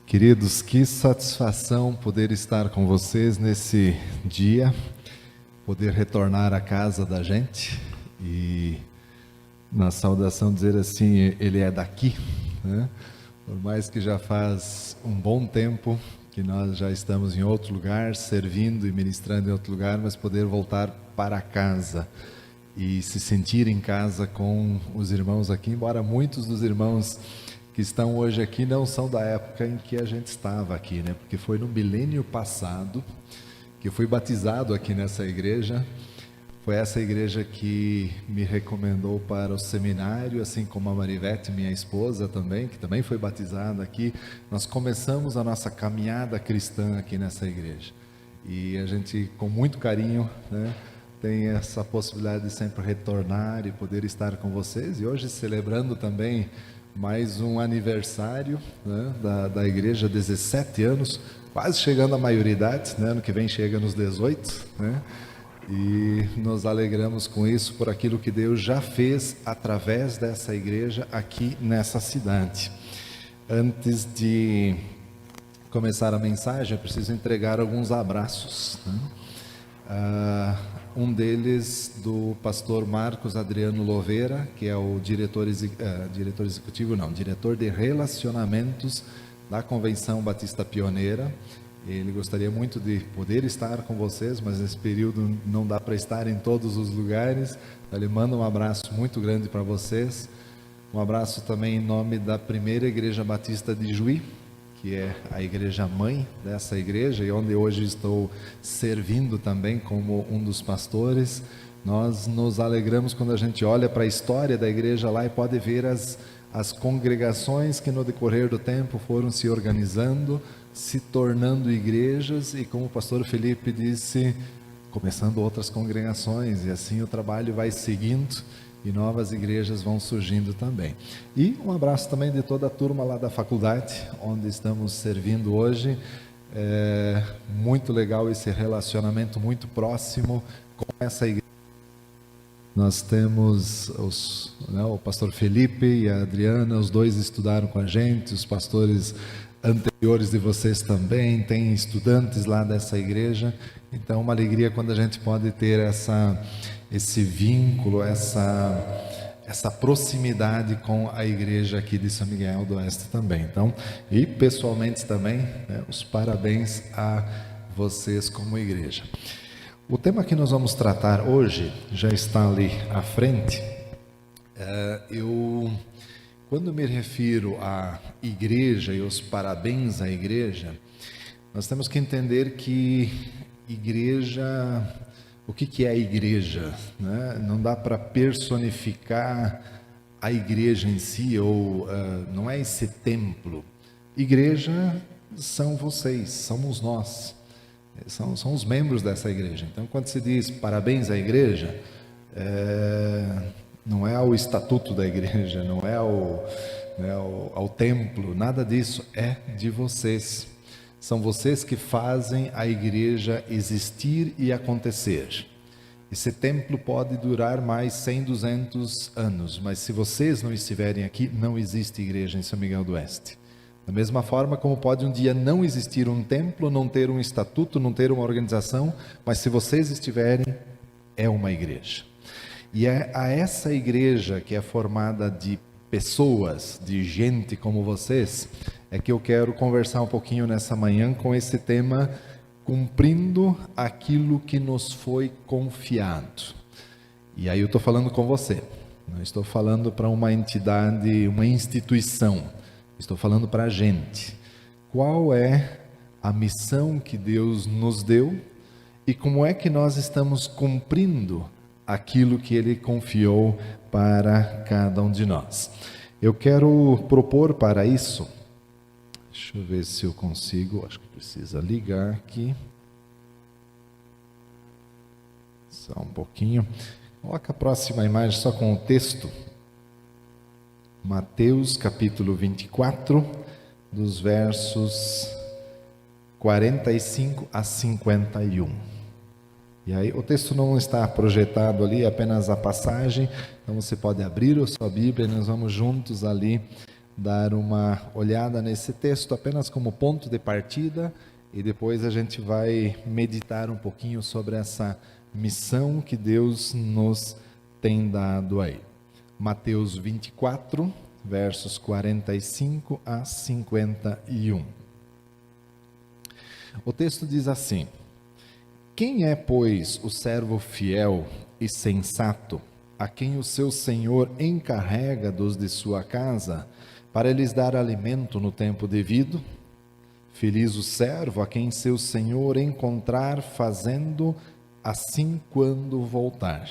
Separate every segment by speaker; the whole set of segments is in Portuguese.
Speaker 1: Queridos, que satisfação poder estar com vocês nesse dia, poder retornar à casa da gente e na saudação dizer assim, ele é daqui, né? Por mais que já faz um bom tempo que nós já estamos em outro lugar, servindo e ministrando em outro lugar, mas poder voltar para casa e se sentir em casa com os irmãos aqui, embora muitos dos irmãos que estão hoje aqui não são da época em que a gente estava aqui, né? Porque foi no milênio passado que eu fui batizado aqui nessa igreja. Foi essa igreja que me recomendou para o seminário, assim como a Marivete, minha esposa também, que também foi batizada aqui. Nós começamos a nossa caminhada cristã aqui nessa igreja. E a gente, com muito carinho, né, tem essa possibilidade de sempre retornar e poder estar com vocês. E hoje celebrando também mais um aniversário, né, da igreja, 17 anos, quase chegando à maioridade, né, ano que vem chega nos 18, né, e nos alegramos com isso, por aquilo que Deus já fez através dessa igreja aqui nessa cidade. Antes de começar a mensagem, eu preciso entregar alguns abraços, né? Um deles do pastor Marcos Adriano Louveira, que é o diretor de relacionamentos da Convenção Batista Pioneira. Ele gostaria muito de poder estar com vocês, mas nesse período não dá para estar em todos os lugares. Ele manda um abraço muito grande para vocês. Um abraço também em nome da Primeira Igreja Batista de Juí, que é a igreja mãe dessa igreja e onde hoje estou servindo também como um dos pastores. Nós nos alegramos quando a gente olha para a história da igreja lá e pode ver as congregações que no decorrer do tempo foram se organizando, se tornando igrejas e, como o pastor Felipe disse, começando outras congregações, e assim o trabalho vai seguindo e novas igrejas vão surgindo também. E um abraço também de toda a turma lá da faculdade, onde estamos servindo hoje. É muito legal esse relacionamento muito próximo com essa igreja. Nós temos o pastor Felipe e a Adriana, os dois estudaram com a gente, os pastores anteriores de vocês também, tem estudantes lá dessa igreja. Então, uma alegria quando a gente pode ter esse vínculo, essa proximidade com a igreja aqui de São Miguel do Oeste também. Então, e pessoalmente também, né, os parabéns a vocês como igreja. O tema que nós vamos tratar hoje já está ali à frente. Quando me refiro à igreja e os parabéns à igreja, nós temos que entender que igreja, o que é a igreja, né? Não dá para personificar a igreja em si, ou não é esse templo. Igreja são vocês, somos nós, são os membros dessa igreja. Então, quando se diz parabéns à igreja, não é ao estatuto da igreja, não é ao templo, nada disso, é de vocês. São vocês que fazem a igreja existir e acontecer. Esse templo pode durar mais 100, 200 anos, mas se vocês não estiverem aqui, não existe igreja em São Miguel do Oeste. Da mesma forma como pode um dia não existir um templo, não ter um estatuto, não ter uma organização, mas se vocês estiverem, é uma igreja. E é a essa igreja, que é formada de pessoas, de gente como vocês, é que eu quero conversar um pouquinho nessa manhã com esse tema, cumprindo aquilo que nos foi confiado. E aí eu estou falando com você, não estou falando para uma entidade, uma instituição, estou falando para a gente. Qual é a missão que Deus nos deu e como é que nós estamos cumprindo aquilo que Ele confiou para cada um de nós? Eu quero propor para isso, deixa eu ver se eu consigo, acho que precisa ligar aqui, só um pouquinho, coloca a próxima imagem só com o texto, Mateus capítulo 24, dos versos 45 a 51. E aí o texto não está projetado ali, é apenas a passagem, então você pode abrir a sua Bíblia e nós vamos juntos ali dar uma olhada nesse texto apenas como ponto de partida e depois a gente vai meditar um pouquinho sobre essa missão que Deus nos tem dado aí. Mateus 24, versos 45 a 51. O texto diz assim: Quem é, pois, o servo fiel e sensato, a quem o seu senhor encarrega dos de sua casa, para lhes dar alimento no tempo devido? Feliz o servo a quem seu senhor encontrar fazendo assim quando voltar.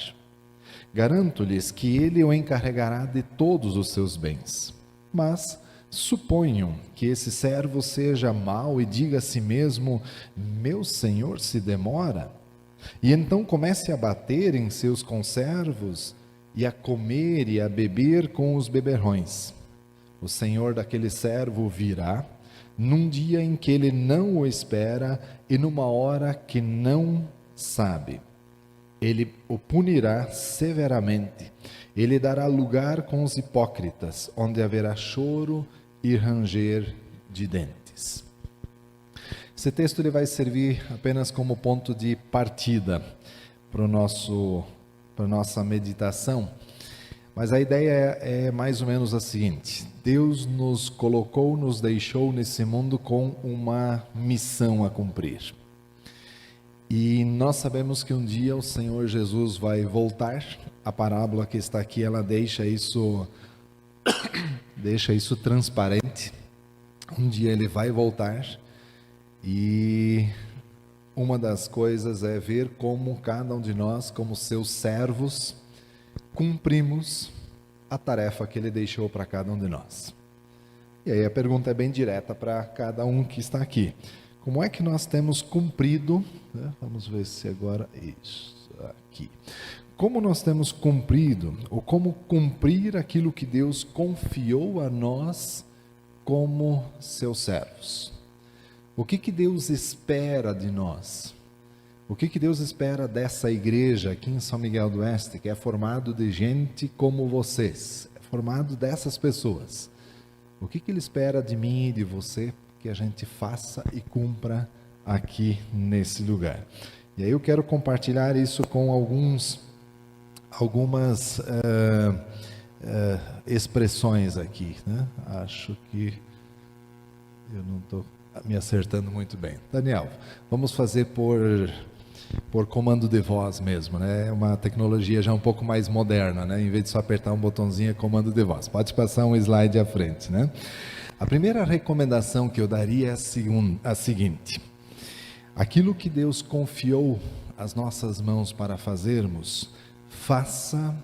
Speaker 1: Garanto-lhes que ele o encarregará de todos os seus bens. Mas suponham que esse servo seja mau e diga a si mesmo: meu senhor se demora. E então comece a bater em seus conservos e a comer e a beber com os beberrões. O senhor daquele servo virá num dia em que ele não o espera e numa hora que não sabe. Ele o punirá severamente. Ele dará lugar com os hipócritas, onde haverá choro e ranger de dentes. Esse texto ele vai servir apenas como ponto de partida para a nossa meditação. Mas a ideia é mais ou menos a seguinte: Deus nos colocou, nos deixou nesse mundo com uma missão a cumprir. E nós sabemos que um dia o Senhor Jesus vai voltar. A parábola que está aqui, ela deixa isso transparente. Um dia ele vai voltar e uma das coisas é ver como cada um de nós, como seus servos, cumprimos a tarefa que ele deixou para cada um de nós. E aí a pergunta é bem direta para cada um que está aqui: como é que nós temos cumprido, né? Vamos ver se agora, isso aqui. Como nós temos cumprido, ou como cumprir aquilo que Deus confiou a nós como seus servos? O que Deus espera de nós? O que Deus espera dessa igreja aqui em São Miguel do Oeste, que é formado de gente como vocês, é formado dessas pessoas? O que Ele espera de mim e de você que a gente faça e cumpra aqui nesse lugar? E aí eu quero compartilhar isso com algumas expressões aqui, né? Acho que eu não estou me acertando muito bem. Daniel, vamos fazer por comando de voz mesmo, né? É uma tecnologia já um pouco mais moderna, né? Em vez de só apertar um botãozinho, é comando de voz. Pode passar um slide à frente, né? A primeira recomendação que eu daria é a seguinte: aquilo que Deus confiou às nossas mãos para fazermos, faça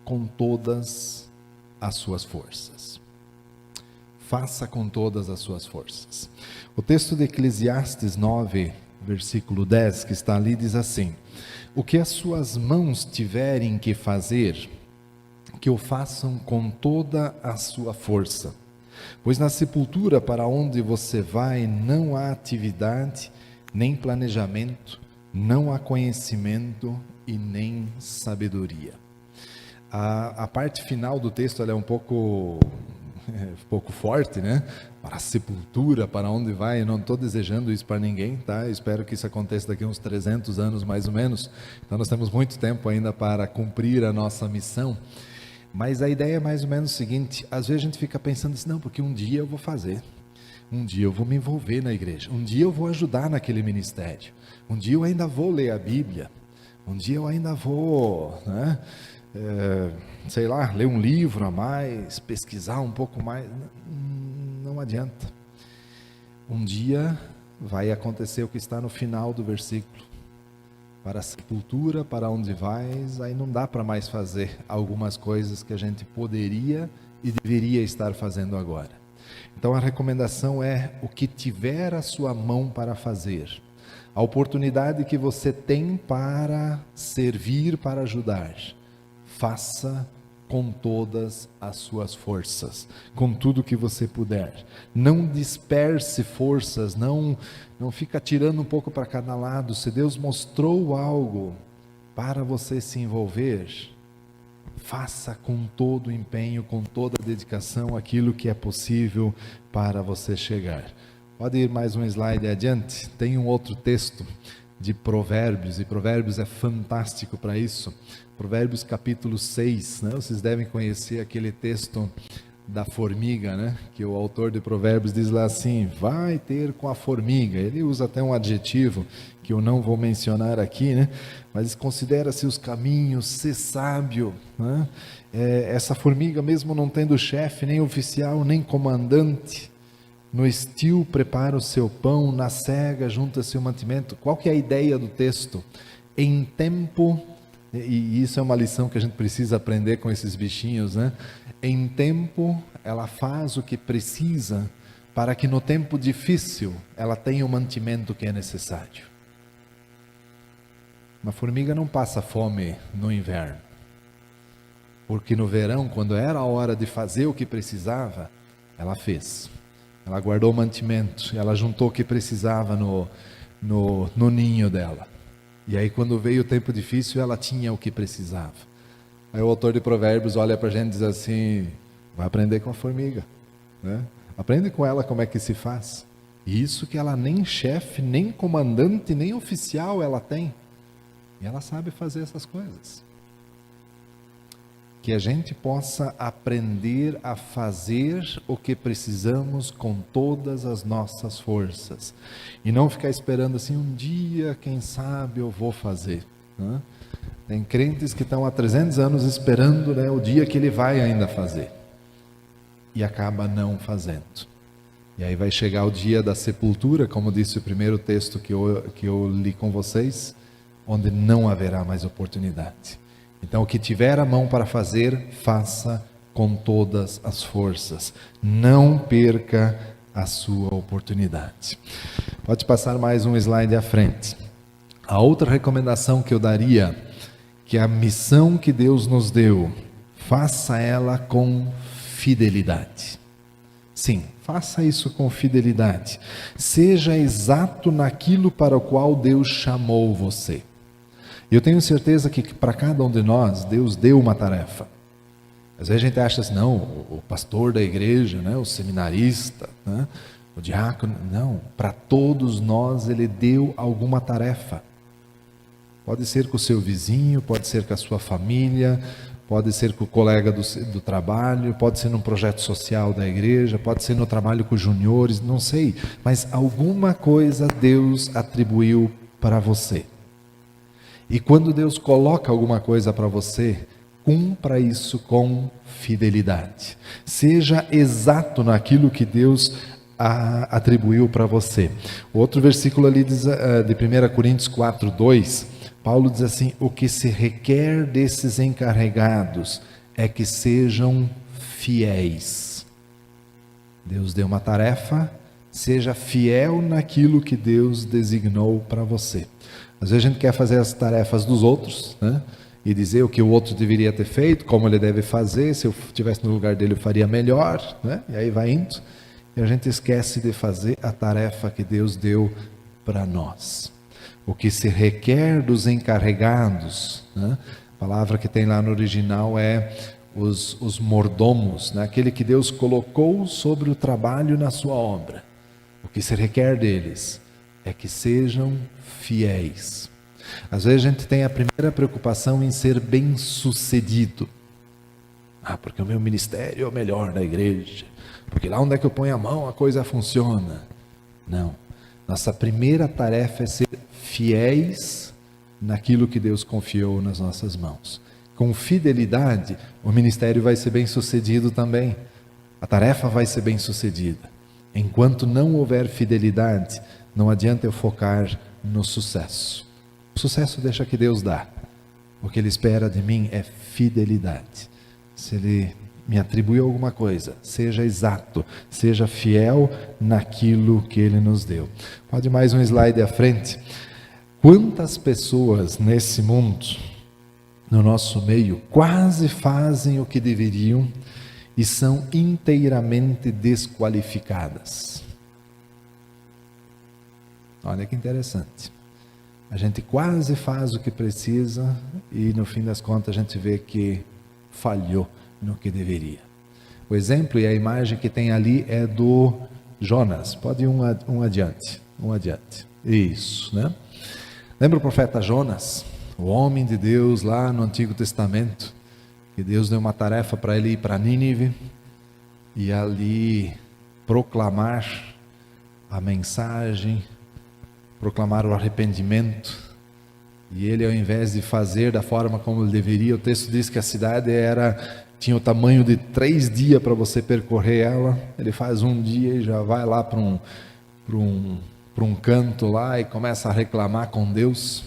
Speaker 1: com todas as suas forças. Faça com todas as suas forças. O texto de Eclesiastes 9, versículo 10, que está ali, diz assim: o que as suas mãos tiverem que fazer, que o façam com toda a sua força. Pois na sepultura para onde você vai não há atividade, nem planejamento, não há conhecimento e nem sabedoria. A parte final do texto ela é um pouco forte, né? Para a sepultura, para onde vai? Eu não estou desejando isso para ninguém, tá? Eu espero que isso aconteça daqui a uns 300 anos mais ou menos. Então nós temos muito tempo ainda para cumprir a nossa missão. Mas a ideia é mais ou menos o seguinte: às vezes a gente fica pensando assim, não, porque um dia eu vou fazer, um dia eu vou me envolver na igreja, um dia eu vou ajudar naquele ministério, um dia eu ainda vou ler a Bíblia, um dia eu ainda vou, né, sei lá, ler um livro a mais, pesquisar um pouco mais. Não adianta. Um dia vai acontecer o que está no final do versículo: para a sepultura, para onde vais. Aí não dá para mais fazer algumas coisas que a gente poderia e deveria estar fazendo agora. Então a recomendação é: o que tiver a sua mão para fazer, a oportunidade que você tem para servir, para ajudar, faça com todas as suas forças, com tudo que você puder. Não disperse forças, não fica tirando um pouco para cada lado. Se Deus mostrou algo para você se envolver, faça com todo o empenho, com toda a dedicação, aquilo que é possível para você chegar. Pode ir mais um slide adiante. Tem um outro texto de Provérbios, e Provérbios é fantástico para isso. Provérbios capítulo 6, né? Vocês devem conhecer aquele texto da formiga, né? Que o autor de Provérbios diz lá assim: vai ter com a formiga. Ele usa até um adjetivo que eu não vou mencionar aqui, né? Mas considera seus caminhos, ser sábio, né? Essa formiga, mesmo não tendo chefe, nem oficial, nem comandante, no estio prepara o seu pão, na cega junta seu mantimento. Qual que é a ideia do texto? Em tempo, e isso é uma lição que a gente precisa aprender com esses bichinhos, né? Em tempo, ela faz o que precisa, para que no tempo difícil, ela tenha o mantimento que é necessário. Uma formiga não passa fome no inverno, porque no verão, quando era a hora de fazer o que precisava, ela fez. Ela guardou o mantimento, ela juntou o que precisava no ninho dela. E aí quando veio o tempo difícil, ela tinha o que precisava. Aí o autor de Provérbios olha para a gente e diz assim: vai aprender com a formiga, né? Aprende com ela como é que se faz. E isso que ela nem chefe, nem comandante, nem oficial ela tem. E ela sabe fazer essas coisas. Que a gente possa aprender a fazer o que precisamos com todas as nossas forças. E não ficar esperando assim, um dia, quem sabe, eu vou fazer, né? Tem crentes que estão há 300 anos esperando, né, o dia que ele vai ainda fazer. E acaba não fazendo. E aí vai chegar o dia da sepultura, como disse o primeiro texto que eu li com vocês, onde não haverá mais oportunidade. Então, o que tiver a mão para fazer, faça com todas as forças. Não perca a sua oportunidade. Pode passar mais um slide à frente. A outra recomendação que eu daria, que a missão que Deus nos deu, faça ela com fidelidade. Sim, faça isso com fidelidade. Seja exato naquilo para o qual Deus chamou você. Eu tenho certeza que para cada um de nós, Deus deu uma tarefa. Às vezes a gente acha assim, não, o pastor da igreja, né, o seminarista, né, o diácono, não. Para todos nós Ele deu alguma tarefa. Pode ser com o seu vizinho, pode ser com a sua família, pode ser com o colega do trabalho, pode ser num projeto social da igreja, pode ser no trabalho com os juniores, não sei. Mas alguma coisa Deus atribuiu para você. E quando Deus coloca alguma coisa para você, cumpra isso com fidelidade. Seja exato naquilo que Deus atribuiu para você. Outro versículo ali diz, de 1 Coríntios 4:2, Paulo diz assim: o que se requer desses encarregados é que sejam fiéis. Deus deu uma tarefa, seja fiel naquilo que Deus designou para você. Às vezes a gente quer fazer as tarefas dos outros, né? E dizer o que o outro deveria ter feito, como ele deve fazer, se eu estivesse no lugar dele eu faria melhor, né? E aí vai indo, e a gente esquece de fazer a tarefa que Deus deu para nós. O que se requer dos encarregados, né? A palavra que tem lá no original é os mordomos, né? Aquele que Deus colocou sobre o trabalho na sua obra. O que se requer deles é que sejam fiéis. Às vezes a gente tem a primeira preocupação em ser bem-sucedido. Porque o meu ministério é o melhor da igreja, porque lá onde é que eu ponho a mão a coisa funciona. Não, nossa primeira tarefa é ser fiéis naquilo que Deus confiou nas nossas mãos. Com fidelidade, o ministério vai ser bem-sucedido também, a tarefa vai ser bem-sucedida. Enquanto não houver fidelidade, não adianta eu focar no sucesso. O sucesso deixa que Deus dá. O que Ele espera de mim é fidelidade. Se Ele me atribuiu alguma coisa, seja exato, seja fiel naquilo que Ele nos deu. Pode mais um slide à frente. Quantas pessoas nesse mundo, no nosso meio, quase fazem o que deveriam e são inteiramente desqualificadas? Olha que interessante. A gente quase faz o que precisa e no fim das contas a gente vê que falhou no que deveria. O exemplo e a imagem que tem ali é do Jonas. Pode ir um adiante. Isso, né? Lembra o profeta Jonas? O homem de Deus lá no Antigo Testamento, que Deus deu uma tarefa para ele ir para Nínive e ali proclamar a mensagem, proclamar o arrependimento. E ele, ao invés de fazer da forma como ele deveria, o texto diz que a cidade tinha o tamanho de 3 dias para você percorrer ela. Ele faz um dia e já vai lá para um canto lá e começa a reclamar com Deus.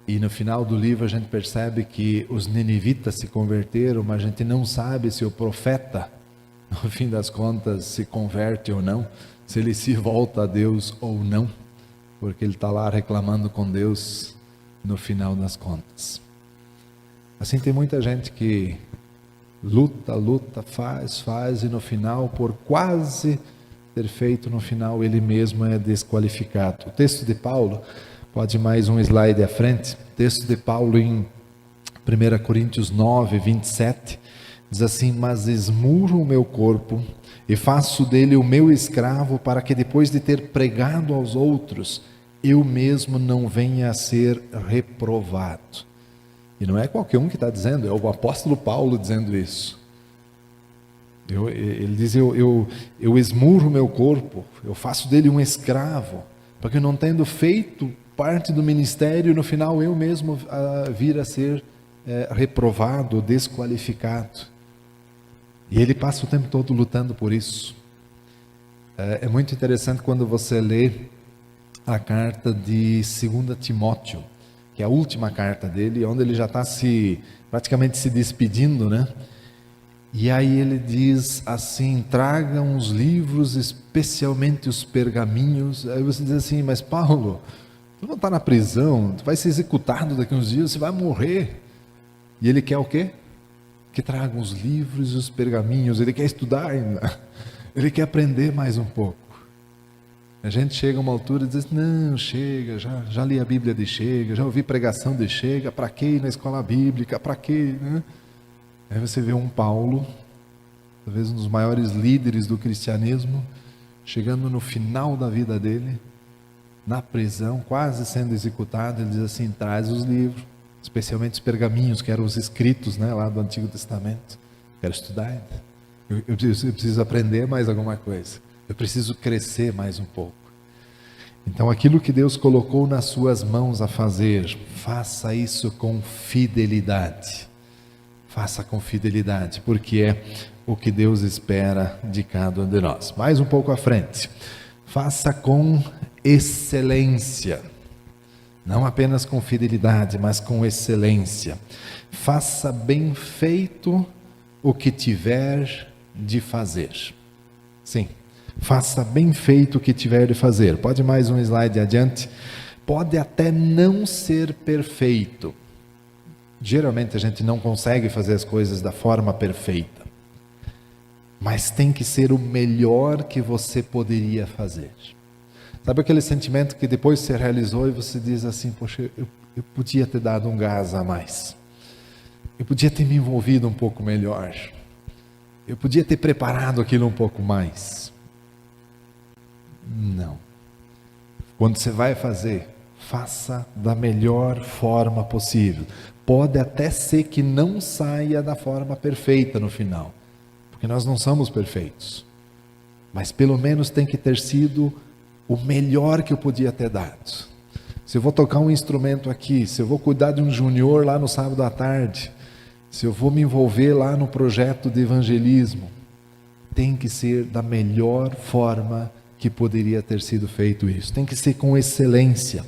Speaker 1: E no final do livro a gente percebe que os ninivitas se converteram, mas a gente não sabe se o profeta, no fim das contas, se converte ou não, se ele se volta a Deus ou não, porque ele está lá reclamando com Deus no final das contas. Assim, tem muita gente que luta, faz, e no final, por quase ter feito, no final ele mesmo é desqualificado. O texto de Paulo, pode ir mais um slide à frente, o texto de Paulo em 1 Coríntios 9, 27, diz assim: mas esmurro o meu corpo e faço dele o meu escravo, para que depois de ter pregado aos outros, eu mesmo não venha a ser reprovado. E não é qualquer um que está dizendo, é o apóstolo Paulo dizendo isso. Ele diz, eu esmurro o meu corpo, eu faço dele um escravo, para que não tendo feito parte do ministério, no final eu mesmo vir a ser reprovado, desqualificado. E ele passa o tempo todo lutando por isso. É muito interessante quando você lê a carta de 2 Timóteo, que é a última carta dele, onde ele já está praticamente se despedindo, né? E aí ele diz assim: tragam os livros, especialmente os pergaminhos. Aí você diz assim: mas Paulo, tu não está na prisão, tu vai ser executado daqui a uns dias, você vai morrer. E ele quer o quê? Que tragam os livros e os pergaminhos. Ele quer estudar ainda, ele quer aprender mais um pouco. A gente chega a uma altura e diz: não, chega, já li a Bíblia de chega, já ouvi pregação de chega, para que ir na escola bíblica, para que, né? Aí você vê um Paulo, talvez um dos maiores líderes do cristianismo, chegando no final da vida dele, na prisão, quase sendo executado. Ele diz assim: traz os livros, especialmente os pergaminhos, que eram os escritos, né, lá do Antigo Testamento. Quero estudar ainda, eu preciso aprender mais alguma coisa, eu preciso crescer mais um pouco. Então aquilo que Deus colocou nas suas mãos a fazer, faça isso com fidelidade. Faça com fidelidade, porque é o que Deus espera de cada um de nós. Mais um pouco à frente. Faça com excelência. Não apenas com fidelidade, mas com excelência. Faça bem feito o que tiver de fazer. Sim, faça bem feito o que tiver de fazer. Pode mais um slide adiante. Pode até não ser perfeito. Geralmente a gente não consegue fazer as coisas da forma perfeita, mas tem que ser o melhor que você poderia fazer. Sabe aquele sentimento que depois você realizou e você diz assim: poxa, eu podia ter dado um gás a mais, eu podia ter me envolvido um pouco melhor, eu podia ter preparado aquilo um pouco mais. Não. Quando você vai fazer, faça da melhor forma possível. Pode até ser que não saia da forma perfeita no final, porque nós não somos perfeitos, mas pelo menos tem que ter sido o melhor que eu podia ter dado. Se eu vou tocar um instrumento aqui, se eu vou cuidar de um junior lá no sábado à tarde, se eu vou me envolver lá no projeto de evangelismo, tem que ser da melhor forma que poderia ter sido feito isso. Tem que ser com excelência.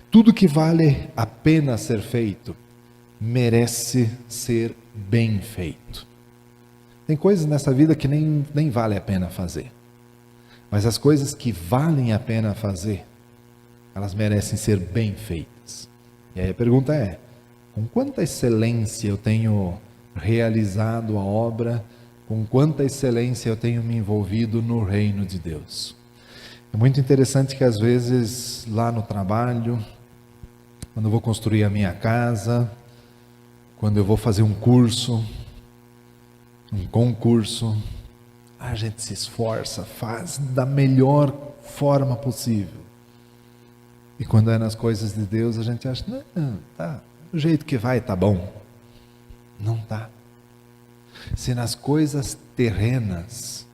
Speaker 1: Tudo que vale a pena ser feito merece ser bem feito. Tem coisas nessa vida que nem vale a pena fazer, mas as coisas que valem a pena fazer, elas merecem ser bem feitas. E aí a pergunta é: com quanta excelência eu tenho realizado a obra, com quanta excelência eu tenho me envolvido no reino de Deus? É muito interessante que às vezes lá no trabalho, quando eu vou construir a minha casa, quando eu vou fazer um curso, um concurso, a gente se esforça, faz da melhor forma possível. E quando é nas coisas de Deus, a gente acha, não, tá, do jeito que vai, tá bom. Não tá. Se nas coisas terrenas,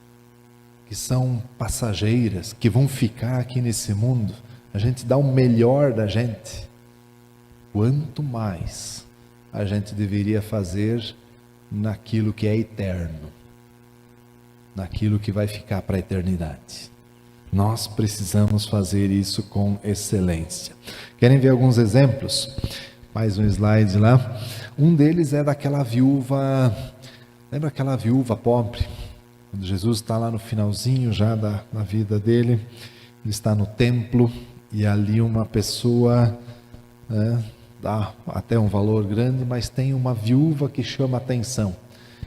Speaker 1: que são passageiras, que vão ficar aqui nesse mundo, a gente dá o melhor da gente, quanto mais a gente deveria fazer naquilo que é eterno, naquilo que vai ficar para a eternidade. Nós precisamos fazer isso com excelência. Querem ver alguns exemplos? Mais um slide lá. Um deles é daquela viúva, lembra aquela viúva pobre? Quando Jesus está lá no finalzinho já da vida dele, ele está no templo e ali uma pessoa, dá até um valor grande, mas tem uma viúva que chama a atenção.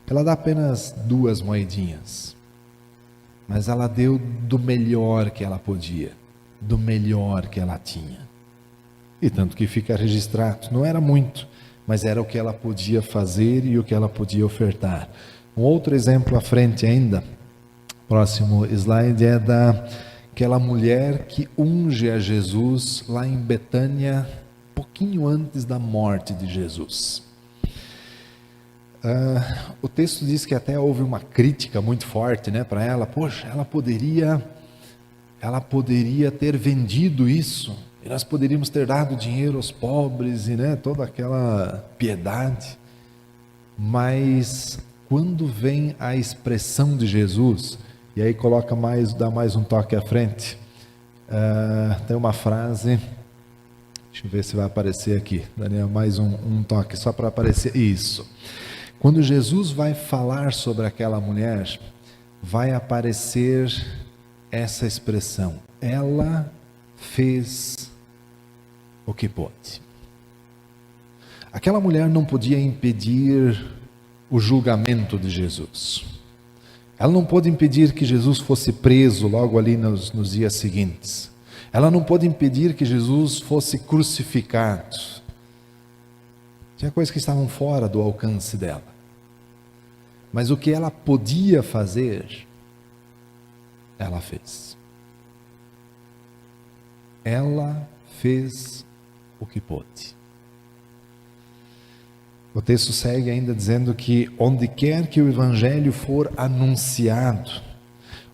Speaker 1: Ela dá apenas 2 moedinhas, mas ela deu do melhor que ela podia, do melhor que ela tinha. E tanto que fica registrado, não era muito, mas era o que ela podia fazer e o que ela podia ofertar. Um outro exemplo à frente ainda, próximo slide, é daquela mulher que unge a Jesus lá em Betânia, pouquinho antes da morte de Jesus. O texto diz que até houve uma crítica muito forte, para ela. Poxa, ela poderia ter vendido isso, e nós poderíamos ter dado dinheiro aos pobres, e toda aquela piedade. Mas quando vem a expressão de Jesus, e aí dá mais um toque à frente, tem uma frase, deixa eu ver se vai aparecer aqui, Daniel, mais um toque, só para aparecer, isso. Quando Jesus vai falar sobre aquela mulher, vai aparecer essa expressão, ela fez o que pôde. Aquela mulher não podia impedir o julgamento de Jesus. Ela não pôde impedir que Jesus fosse preso logo ali nos dias seguintes. Ela não pôde impedir que Jesus fosse crucificado. Tinha coisas que estavam fora do alcance dela. Mas o que ela podia fazer, ela fez. Ela fez o que pôde. O texto segue ainda dizendo que onde quer que o evangelho for anunciado,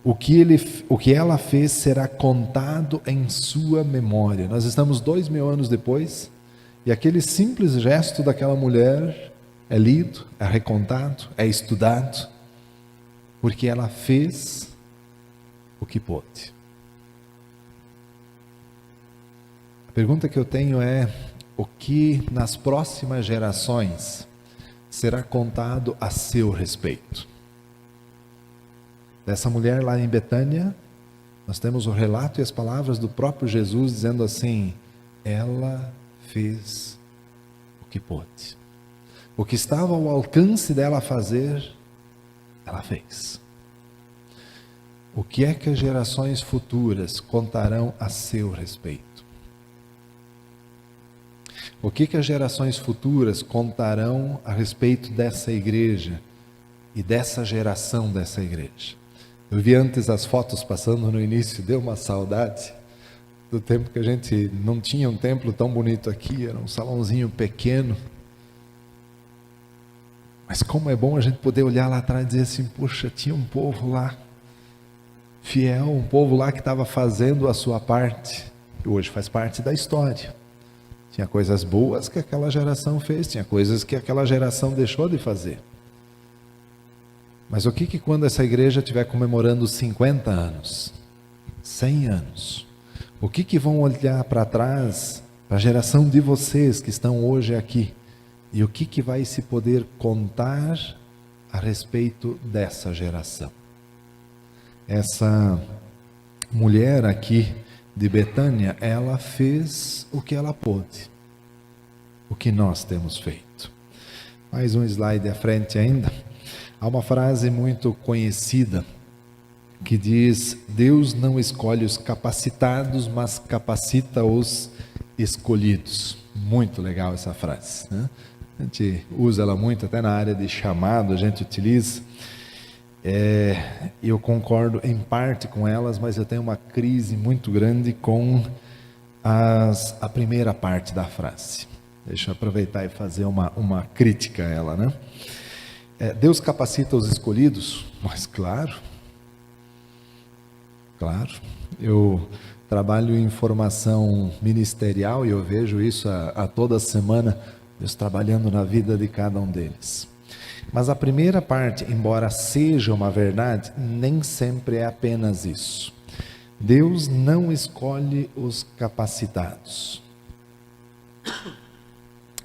Speaker 1: o que ela fez será contado em sua memória. Nós estamos 2000 anos depois, e aquele simples gesto daquela mulher é lido, é recontado, é estudado, porque ela fez o que pôde. A pergunta que eu tenho é: o que nas próximas gerações será contado a seu respeito? Dessa mulher lá em Betânia, nós temos o relato e as palavras do próprio Jesus dizendo assim: ela fez o que pôde. O que estava ao alcance dela fazer, ela fez. O que é que as gerações futuras contarão a seu respeito? O que as gerações futuras contarão a respeito dessa igreja e dessa geração dessa igreja? Eu vi antes as fotos passando no início, deu uma saudade do tempo que a gente não tinha um templo tão bonito aqui, era um salãozinho pequeno. Mas como é bom a gente poder olhar lá atrás e dizer assim: poxa, tinha um povo lá, fiel, um povo lá que estava fazendo a sua parte, e hoje faz parte da história. Tinha coisas boas que aquela geração fez, tinha coisas que aquela geração deixou de fazer. Mas o que quando essa igreja estiver comemorando 50 anos, 100 anos, o que vão olhar para trás, para a geração de vocês que estão hoje aqui, e o que vai se poder contar a respeito dessa geração? Essa mulher aqui de Betânia, ela fez o que ela pôde, o que nós temos feito. Mais um slide à frente ainda. Há uma frase muito conhecida que diz: Deus não escolhe os capacitados, mas capacita os escolhidos. Muito legal essa frase, né? A gente usa ela muito, até na área de chamado a gente utiliza. Eu concordo em parte com elas, mas eu tenho uma crise muito grande com a primeira parte da frase. Deixa eu aproveitar e fazer uma crítica a ela, né? Deus capacita os escolhidos, mas claro, eu trabalho em formação ministerial e eu vejo isso a toda semana, Deus trabalhando na vida de cada um deles. Mas a primeira parte, embora seja uma verdade, nem sempre é apenas isso. Deus não escolhe os capacitados.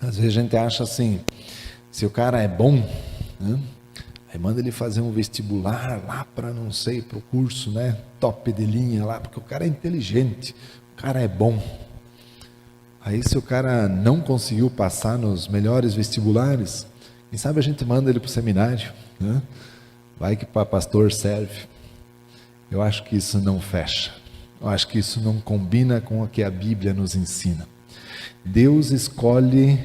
Speaker 1: Às vezes a gente acha assim, se o cara é bom, né, aí manda ele fazer um vestibular lá para não sei, para o curso, né, top de linha lá, porque o cara é inteligente, o cara é bom. Aí se o cara não conseguiu passar nos melhores vestibulares, quem sabe a gente manda ele para o seminário, né? Vai que para pastor serve. Eu acho que isso não fecha. Eu acho que isso não combina com o que a Bíblia nos ensina. Deus escolhe,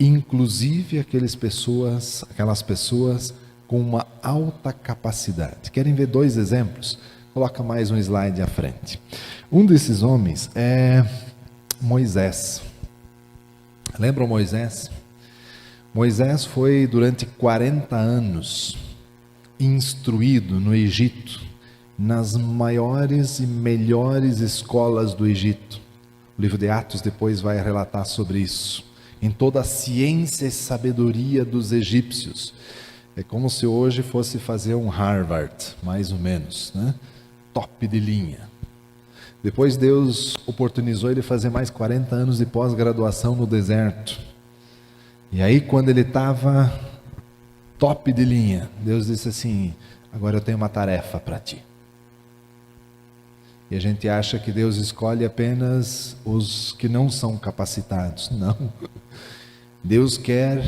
Speaker 1: inclusive, aquelas pessoas com uma alta capacidade. Querem ver 2 exemplos? Coloca mais um slide à frente. Um desses homens é Moisés. Lembram Moisés? Moisés foi durante 40 anos instruído no Egito, nas maiores e melhores escolas do Egito. O livro de Atos depois vai relatar sobre isso. Em toda a ciência e sabedoria dos egípcios. É como se hoje fosse fazer um Harvard, mais ou menos, né? Top de linha. Depois Deus oportunizou ele fazer mais 40 anos de pós-graduação no deserto. E aí quando ele estava top de linha, Deus disse assim, agora eu tenho uma tarefa para ti. E a gente acha que Deus escolhe apenas os que não são capacitados. Não. Deus quer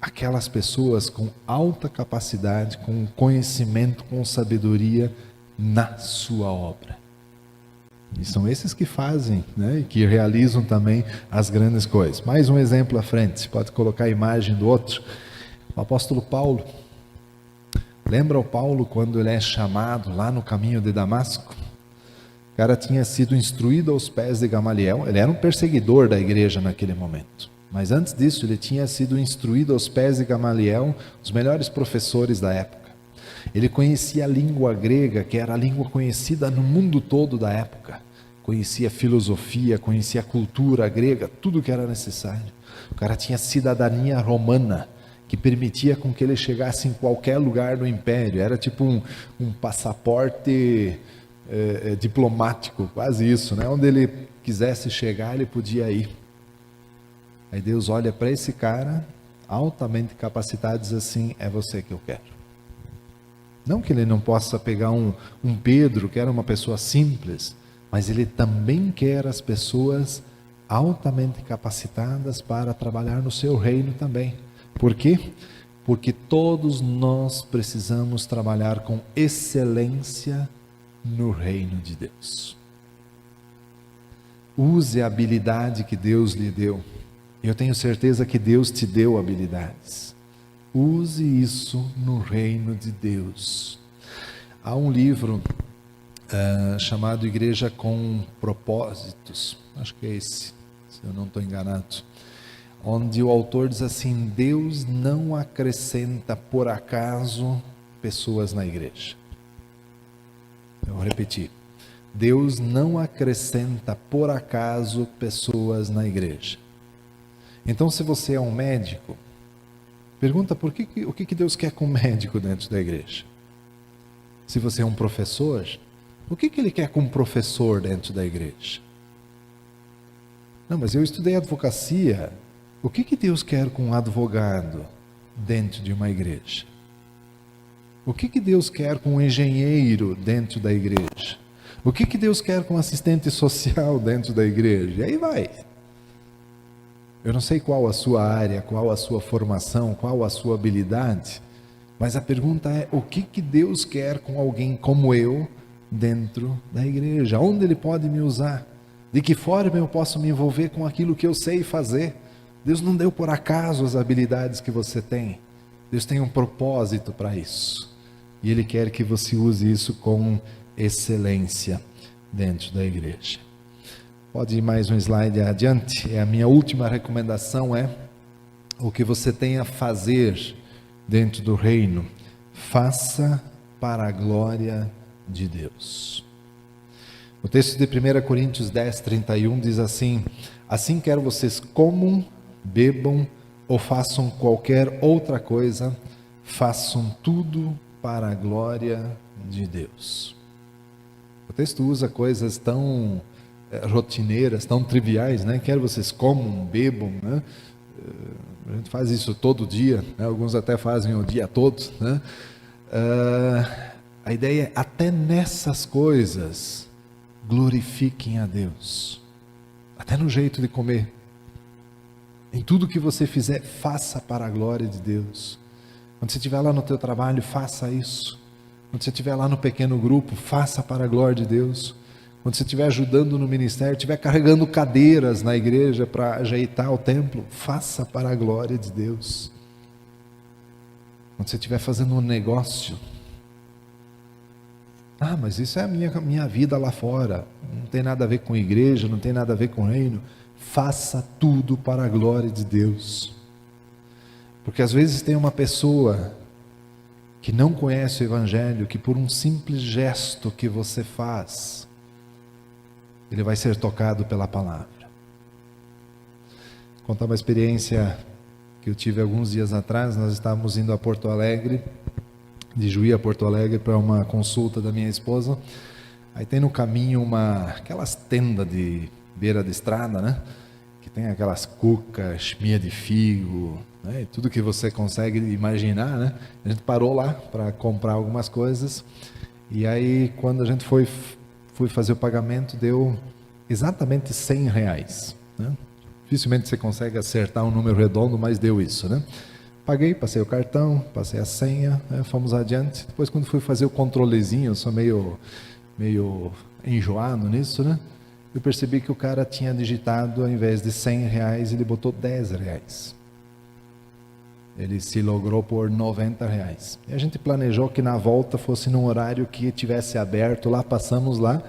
Speaker 1: aquelas pessoas com alta capacidade, com conhecimento, com sabedoria na sua obra. E são esses que fazem, né, e que realizam também as grandes coisas. Mais um exemplo à frente, você pode colocar a imagem do outro. O apóstolo Paulo. Lembra o Paulo quando ele é chamado lá no caminho de Damasco? O cara tinha sido instruído aos pés de Gamaliel, ele era um perseguidor da igreja naquele momento. Mas antes disso, ele tinha sido instruído aos pés de Gamaliel, os melhores professores da época. Ele conhecia a língua grega, que era a língua conhecida no mundo todo da época. Conhecia filosofia, conhecia a cultura grega, tudo que era necessário. O cara tinha cidadania romana, que permitia com que ele chegasse em qualquer lugar do império. Era tipo um passaporte diplomático, quase isso, né? Onde ele quisesse chegar, ele podia ir. Aí Deus olha para esse cara, altamente capacitado, e diz assim, é você que eu quero. Não que ele não possa pegar um Pedro, que era uma pessoa simples, mas ele também quer as pessoas altamente capacitadas para trabalhar no seu reino também. Por quê? Porque todos nós precisamos trabalhar com excelência no reino de Deus. Use a habilidade que Deus lhe deu. Eu tenho certeza que Deus te deu habilidades. Use isso no reino de Deus. Há um livro chamado Igreja com Propósitos, acho que é esse, se eu não estou enganado, onde o autor diz assim, Deus não acrescenta por acaso pessoas na igreja. Eu vou repetir, Deus não acrescenta por acaso pessoas na igreja. Então se você é um médico, pergunta o que Deus quer com um médico dentro da igreja. Se você é um professor, o que Ele quer com um professor dentro da igreja? Não, mas eu estudei advocacia. O que Deus quer com um advogado dentro de uma igreja? O que Deus quer com um engenheiro dentro da igreja? O que Deus quer com um assistente social dentro da igreja? E aí vai. Eu não sei qual a sua área, qual a sua formação, qual a sua habilidade, mas a pergunta é, o que Deus quer com alguém como eu dentro da igreja? Onde Ele pode me usar? De que forma eu posso me envolver com aquilo que eu sei fazer? Deus não deu por acaso as habilidades que você tem. Deus tem um propósito para isso. E Ele quer que você use isso com excelência dentro da igreja. Pode ir mais um slide adiante. A minha última recomendação é: o que você tem a fazer dentro do reino, faça para a glória de Deus. O texto de 1 Coríntios 10, 31 diz assim: assim quer vocês comam, bebam ou façam qualquer outra coisa, façam tudo para a glória de Deus. O texto usa coisas tão rotineiras, tão triviais, né? Quer vocês comam, bebam, né? A gente faz isso todo dia, né? Alguns até fazem o dia todo, né? A ideia é, até nessas coisas, glorifiquem a Deus, até no jeito de comer. Em tudo que você fizer, faça para a glória de Deus. Quando você estiver lá no teu trabalho, faça isso. Quando você estiver lá no pequeno grupo, faça para a glória de Deus. Quando você estiver ajudando no ministério, estiver carregando cadeiras na igreja para ajeitar o templo, faça para a glória de Deus. Quando você estiver fazendo um negócio, mas isso é a minha vida lá fora, não tem nada a ver com igreja, não tem nada a ver com reino. Faça tudo para a glória de Deus. Porque às vezes tem uma pessoa que não conhece o Evangelho, que por um simples gesto que você faz, ele vai ser tocado pela palavra. Vou contar uma experiência que eu tive alguns dias atrás. Nós estávamos indo a Porto Alegre, de Juí a Porto Alegre, para uma consulta da minha esposa. Aí tem no caminho aquelas tendas de beira de estrada, né? Que tem aquelas cucas, minha de figo, né? E tudo que você consegue imaginar, né? A gente parou lá para comprar algumas coisas. E aí, quando a gente foi fazer o pagamento, deu exatamente R$100, né? Dificilmente você consegue acertar um número redondo, mas deu isso, né? Paguei, passei o cartão, passei a senha, né? Fomos adiante. Depois, quando fui fazer o controlezinho, eu sou meio enjoado nisso, né? Eu percebi que o cara tinha digitado, ao invés de R$100, ele botou R$10. Ele se logrou por R$90. E a gente planejou que na volta fosse num horário que tivesse aberto lá, passamos lá,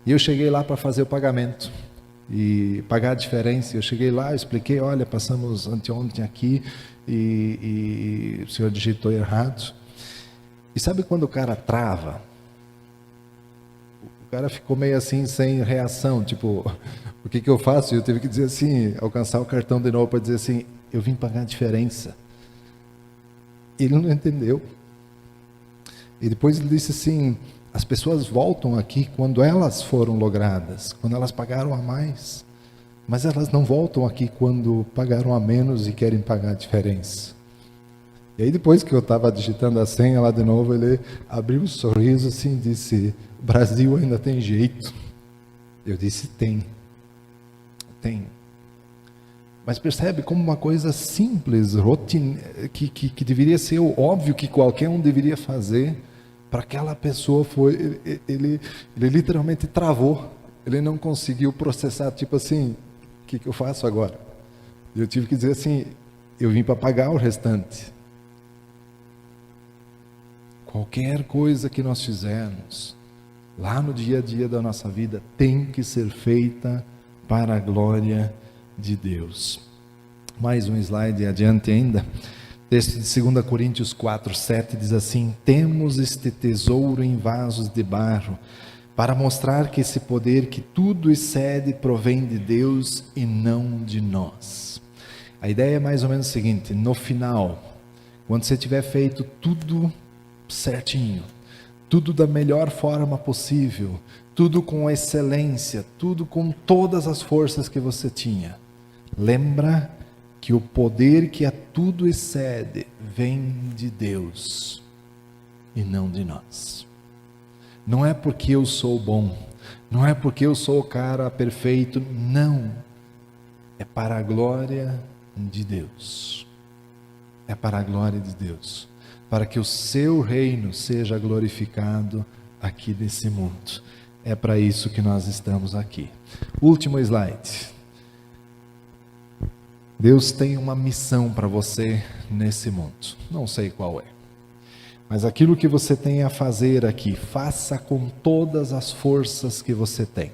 Speaker 1: e eu cheguei lá para fazer o pagamento e pagar a diferença. Eu cheguei lá, expliquei: olha, passamos anteontem aqui e o senhor digitou errado. E sabe quando o cara trava? O cara ficou meio assim, sem reação, tipo, o que eu faço? Eu tive que dizer assim, alcançar o cartão de novo para dizer assim: eu vim pagar a diferença. Ele não entendeu. E depois ele disse assim: as pessoas voltam aqui quando elas foram logradas, quando elas pagaram a mais, mas elas não voltam aqui quando pagaram a menos e querem pagar a diferença. E aí, depois que eu estava digitando a senha lá de novo, ele abriu um sorriso assim e disse: o Brasil ainda tem jeito. Eu disse: tem. Mas percebe como uma coisa simples, rotineira, que deveria ser o óbvio que qualquer um deveria fazer, para aquela pessoa ele literalmente travou. Ele não conseguiu processar, tipo assim: o que eu faço agora? Eu tive que dizer assim: eu vim para pagar o restante. Qualquer coisa que nós fizermos lá no dia a dia da nossa vida tem que ser feita para a glória de Deus. Mais um slide adiante ainda. Texto de 2 Coríntios 4, 7 diz assim: temos este tesouro em vasos de barro, para mostrar que esse poder que tudo excede provém de Deus e não de nós. A ideia é mais ou menos o seguinte: no final, quando você tiver feito tudo certinho, tudo da melhor forma possível, tudo com excelência, tudo com todas as forças que você tinha, lembra que o poder que a tudo excede vem de Deus e não de nós. Não é porque eu sou bom, não é porque eu sou o cara perfeito, não. É para a glória de Deus. É para a glória de Deus, para que o seu reino seja glorificado aqui nesse mundo. É para isso que nós estamos aqui. Último slide. Deus tem uma missão para você nesse mundo. Não sei qual é. Mas aquilo que você tem a fazer aqui, faça com todas as forças que você tem.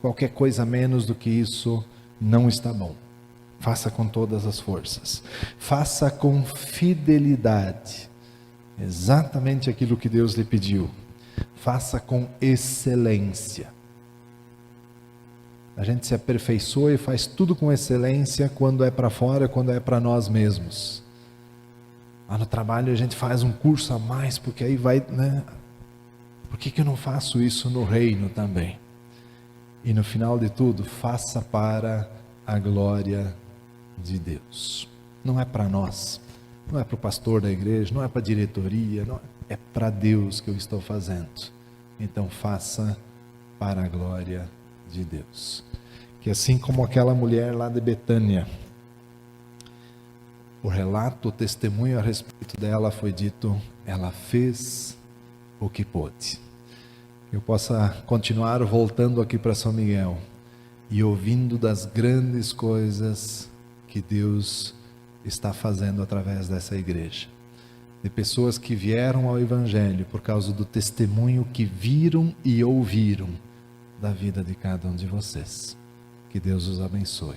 Speaker 1: Qualquer coisa menos do que isso não está bom. Faça com todas as forças. Faça com fidelidade. Exatamente aquilo que Deus lhe pediu. Faça com excelência. A gente se aperfeiçoa e faz tudo com excelência quando é para fora, quando é para nós mesmos. Lá no trabalho a gente faz um curso a mais, porque aí vai, né? Por que eu não faço isso no reino também? E no final de tudo, faça para a glória de Deus. Não é para nós, não é para o pastor da igreja, não é para a diretoria, não, é para Deus que eu estou fazendo. Então faça para a glória de Deus. Que assim como aquela mulher lá de Betânia, o relato, o testemunho a respeito dela foi dito, ela fez o que pôde. Eu possa continuar voltando aqui para São Miguel e ouvindo das grandes coisas que Deus está fazendo através dessa igreja. De pessoas que vieram ao Evangelho por causa do testemunho que viram e ouviram da vida de cada um de vocês. Que Deus os abençoe.